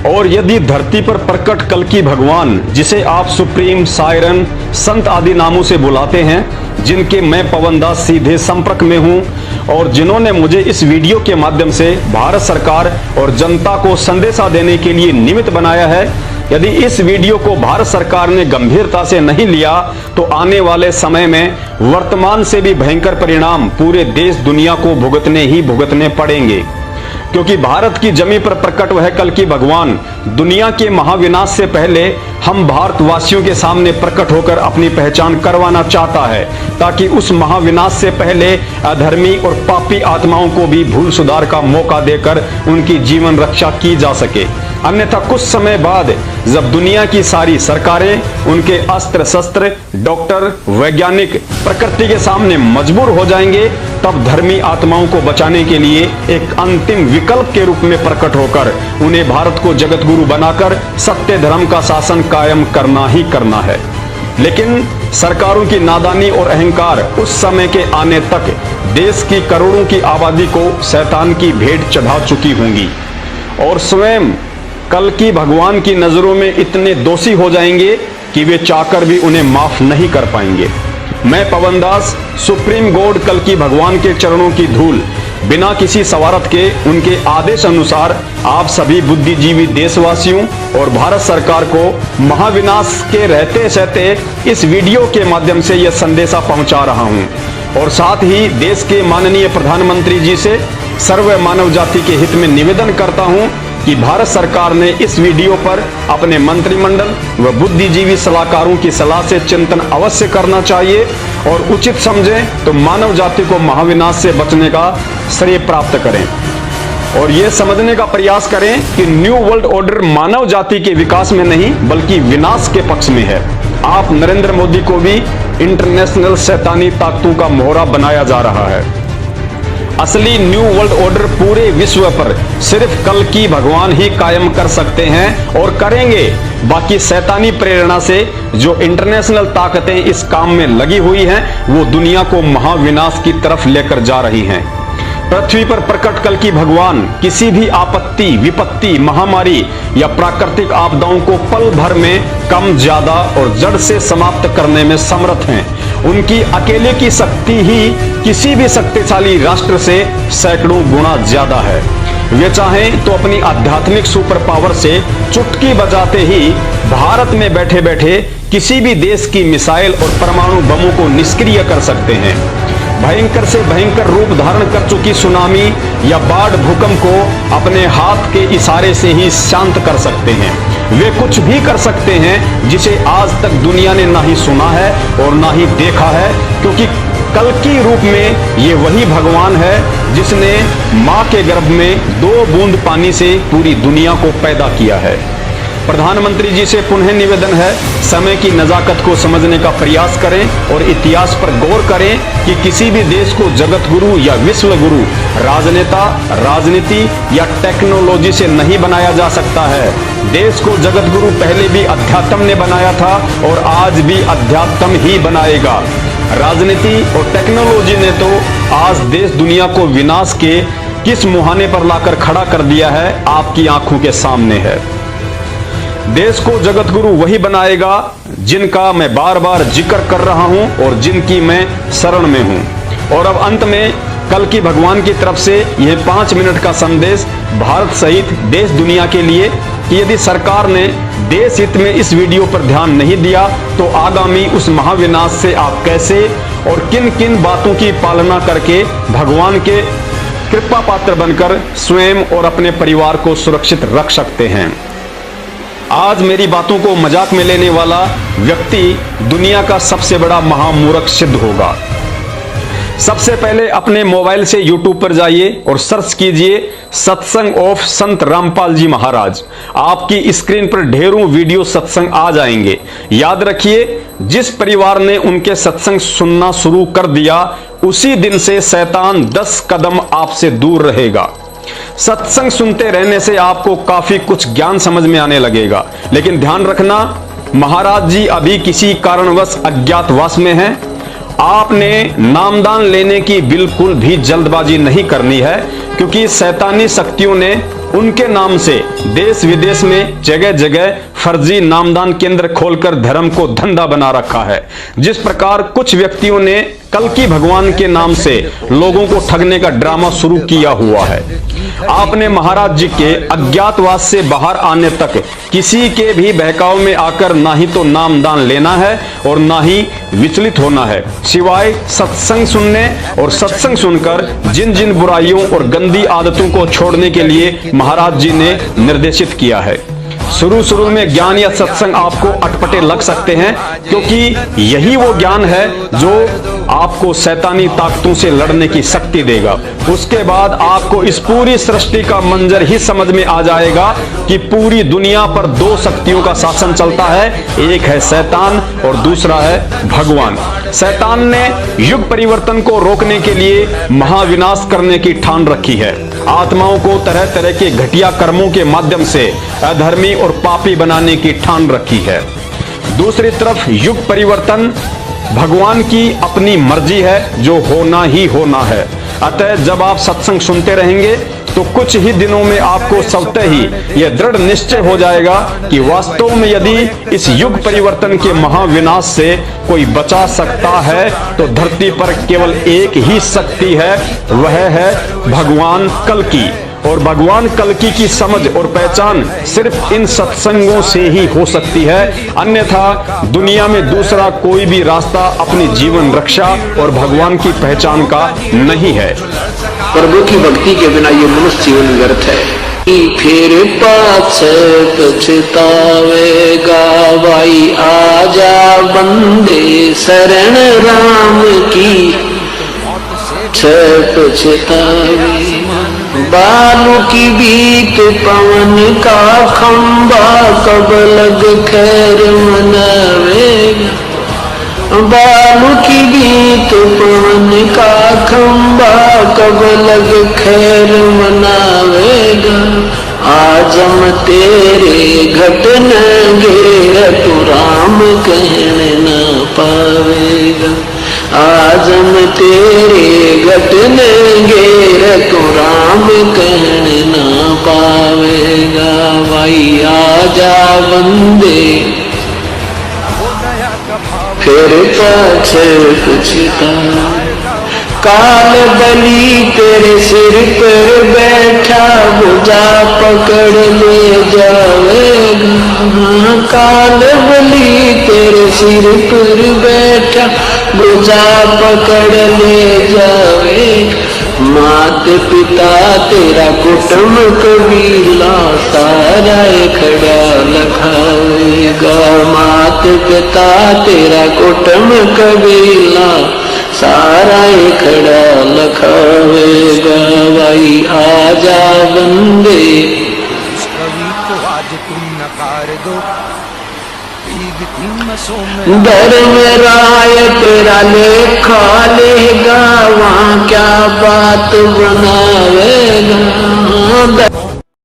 और यदि धरती पर प्रकट कल्कि भगवान, जिसे आप सुप्रीम, सायरन, संत आदि नामों से बुलाते हैं, जिनके मैं पवन दास सीधे संपर्क में हूं और जिन्होंने मुझे इस वीडियो के माध्यम से भारत सरकार और जनता को संदेशा देने के लिए निमित्त बनाया है, यदि इस वीडियो को भारत सरकार ने गंभीरता से नहीं लिया तो आने वाले समय में वर्तमान से भी भयंकर परिणाम पूरे देश दुनिया को भुगतने पड़ेंगे। क्योंकि भारत की जमीन पर प्रकट वह कल्कि भगवान दुनिया के महाविनाश से पहले हम भारतवासियों के सामने प्रकट होकर अपनी पहचान करवाना चाहता है, ताकि उस महाविनाश से पहले अधर्मी और पापी आत्माओं को भी भूल सुधार का मौका देकर उनकी जीवन रक्षा की जा सके। अन्यथा कुछ समय बाद जब दुनिया की सारी सरकारें, उनके अस्त्र शस्त्र, डॉक्टर, वैज्ञानिक प्रकृति के सामने मजबूर हो जाएंगे, तब धर्मी आत्माओं को बचाने के लिए एक अंतिम विकल्प के रूप में प्रकट होकर उन्हें भारत को जगत गुरु बनाकर सत्य धर्म का शासन कायम करना ही करना है। लेकिन सरकारों की नादानी और अहंकार उस समय के आने तक देश की करोड़ों की आबादी को शैतान की भेंट चढ़ा चुकी होंगी और स्वयं कल्कि भगवान की नजरों में इतने दोषी हो जाएंगे कि वे चाहकर भी उन्हें माफ नहीं कर पाएंगे। मैं पवन दास सुप्रीम गॉड कल्कि भगवान के चरणों की धूल बिना किसी सवारत के उनके आदेश अनुसार आप सभी बुद्धिजीवी देशवासियों और भारत सरकार को महाविनाश के रहते सहते इस वीडियो के माध्यम से यह संदेशा पहुंचा रहा हूं और साथ ही देश के माननीय प्रधानमंत्री जी से सर्व मानव जाति के हित में निवेदन करता हूं कि भारत सरकार ने इस वीडियो पर अपने मंत्रिमंडल व बुद्धिजीवी सलाहकारों की सलाह से चिंतन अवश्य करना चाहिए और उचित समझें तो मानव जाति को महाविनाश से बचने का श्रेय प्राप्त करें और यह समझने का प्रयास करें कि न्यू वर्ल्ड ऑर्डर मानव जाति के विकास में नहीं बल्कि विनाश के पक्ष में है। आप नरेंद्र मोदी को भी इंटरनेशनल शैतानी ताकतों का मोहरा बनाया जा रहा है। असली न्यू वर्ल्ड ऑर्डर पूरे विश्व पर सिर्फ कल्कि भगवान ही कायम कर सकते हैं और करेंगे। बाकी शैतानी प्रेरणा से जो इंटरनेशनल ताकतें इस काम में लगी हुई हैं, वो दुनिया को महाविनाश की तरफ लेकर जा रही हैं। पृथ्वी पर प्रकट कल्कि भगवान किसी भी आपत्ति, विपत्ति, महामारी या प्राकृतिक आपदाओं को पल भर में कम, ज्यादा और जड़ से समाप्त करने में समर्थ हैं। उनकी अकेले की शक्ति ही किसी भी शक्तिशाली राष्ट्र से सैकड़ों गुना ज्यादा है। वे चाहें तो अपनी आध्यात्मिक सुपर पावर से चुटकी बजाते ही भारत में बैठे बैठे किसी भी देश की मिसाइल और परमाणु बमों को निष्क्रिय कर सकते हैं। भयंकर से भयंकर रूप धारण कर चुकी सुनामी या बाढ़, भूकंप को अपने हाथ के इशारे से ही शांत कर सकते हैं। वे कुछ भी कर सकते हैं जिसे आज तक दुनिया ने ना ही सुना है और ना ही देखा है, क्योंकि कल्कि रूप में ये वही भगवान है जिसने मां के गर्भ में 2 बूंद पानी से पूरी दुनिया को पैदा किया है। प्रधानमंत्री जी से पुनः निवेदन है, समय की नजाकत को समझने का प्रयास करें और इतिहास पर गौर करें कि किसी भी देश को जगत गुरु या विश्व गुरु राजनेता, राजनीति या टेक्नोलॉजी से नहीं बनाया जा सकता है। देश को जगत गुरु पहले भी अध्यात्म ने बनाया था और आज भी अध्यात्म ही बनाएगा। राजनीति और टेक्नोलॉजी ने तो आज देश दुनिया को विनाश के किस मुहाने पर लाकर खड़ा कर दिया है, आपकी आंखों के सामने है। देश को जगत गुरु वही बनाएगा जिनका मैं बार बार जिक्र कर रहा हूं और जिनकी मैं शरण में हूं। और अब अंत में कल्कि भगवान की तरफ से यह 5 मिनट का संदेश भारत सहित देश दुनिया के लिए कि यदि सरकार ने देश हित में इस वीडियो पर ध्यान नहीं दिया तो आगामी उस महाविनाश से आप कैसे और किन किन बातों की पालना करके भगवान के कृपा पात्र बनकर स्वयं और अपने परिवार को सुरक्षित रख सकते हैं। आज मेरी बातों को मजाक में लेने वाला व्यक्ति दुनिया का सबसे बड़ा महामूर्ख सिद्ध होगा। सबसे पहले अपने मोबाइल से YouTube पर जाइए और सर्च कीजिए सत्संग ऑफ संत रामपाल जी महाराज। आपकी स्क्रीन पर ढेरों वीडियो सत्संग आ जाएंगे। याद रखिए, जिस परिवार ने उनके सत्संग सुनना शुरू कर दिया उसी दिन से शैतान 10 कदम आपसे दूर रहेगा। सत्संग सुनते रहने से आपको काफी कुछ ज्ञान समझ में आने लगेगा, लेकिन ध्यान रखना, महाराज जी अभी किसी कारणवश अज्ञातवास में हैं। आपने नामदान लेने की बिल्कुल भी जल्दबाजी नहीं करनी है, क्योंकि शैतानी शक्तियों ने उनके नाम से देश विदेश में जगह जगह फर्जी नामदान केंद्र खोलकर धर्म को धंधा बना रखा है। जिस प्रकार कुछ व्यक्तियों ने कल्कि भगवान के नाम से लोगों को ठगने का ड्रामा शुरू किया हुआ है। आपने महाराज जी के अज्ञातवास से बाहर आने तक किसी के भी बहकाव में आकर ना ही तो नामदान लेना है और ना ही विचलित होना है, सिवाय सत्संग सुनने और सत्संग सुनकर जिन जिन बुराइयों और गंदी आदतों को छोड़ने के लिए महाराज जी ने निर्देशित किया है। शुरू में ज्ञान या सत्संग आपको अटपटे लग सकते हैं, क्योंकि यही वो ज्ञान है जो आपको शैतानी ताकतों से लड़ने की शक्ति देगा। उसके बाद आपको इस पूरी सृष्टि का मंजर ही समझ में आ जाएगा कि पूरी दुनिया पर दो शक्तियों का शासन चलता है, एक है शैतान और दूसरा है भगवान। शैतान ने युग परिवर्तन को रोकने के लिए महाविनाश करने की ठान रखी है। आत्माओं को तरह तरह के घटिया कर्मों के माध्यम से अधर्मी और पापी बनाने की ठान रखी है। दूसरी तरफ युग परिवर्तन भगवान की अपनी मर्जी है, जो होना ही होना है। अतः जब आप सत्संग सुनते रहेंगे तो कुछ ही दिनों में आपको स्वतः ही यह दृढ़ निश्चय हो जाएगा कि वास्तव में यदि इस युग परिवर्तन के महाविनाश से कोई बचा सकता है तो धरती पर केवल एक ही शक्ति है, वह है भगवान कल्कि। और भगवान कल्कि की समझ और पहचान सिर्फ इन सत्संगों से ही हो सकती है, अन्यथा दुनिया में दूसरा कोई भी रास्ता अपनी जीवन रक्षा और भगवान की पहचान का नहीं है। प्रभु की भक्ति के बिना ये मनुष्य जीवन व्यर्थ है। फिर पाछे पछतावेगा भाई, आजा बंदे शरण राम की, पछतावे बालू की बीत पवन का खंबा, कब लग खैर मनावेगा। बालू की बीत पवन का खंबा, कब लग खैर मनावेगा। आजम तेरे घट न गे, तू राम कहने न पावेगा। आजम तेरे घट न गे, तू राम कहने न पावेगा। भाई आजा बंदे फिर पाछे पछता। काल बलि तेरे सिर पर बैठा, भुजा पकड़ ले जावेगा। काल बलि तेरे सिर पर बैठा, भुजा पकड़ ले जावेगा। मात पिता तेरा कुटुंब कबीला, सारा खड़ा लखावेगा। मात पिता तेरा कुटुंब कबीला, सारा खड़ा लखावेगा। भाई आजा बंदे धर्म राय तेरा लेखा लेगा, वहाँ क्या बात बनावेगा।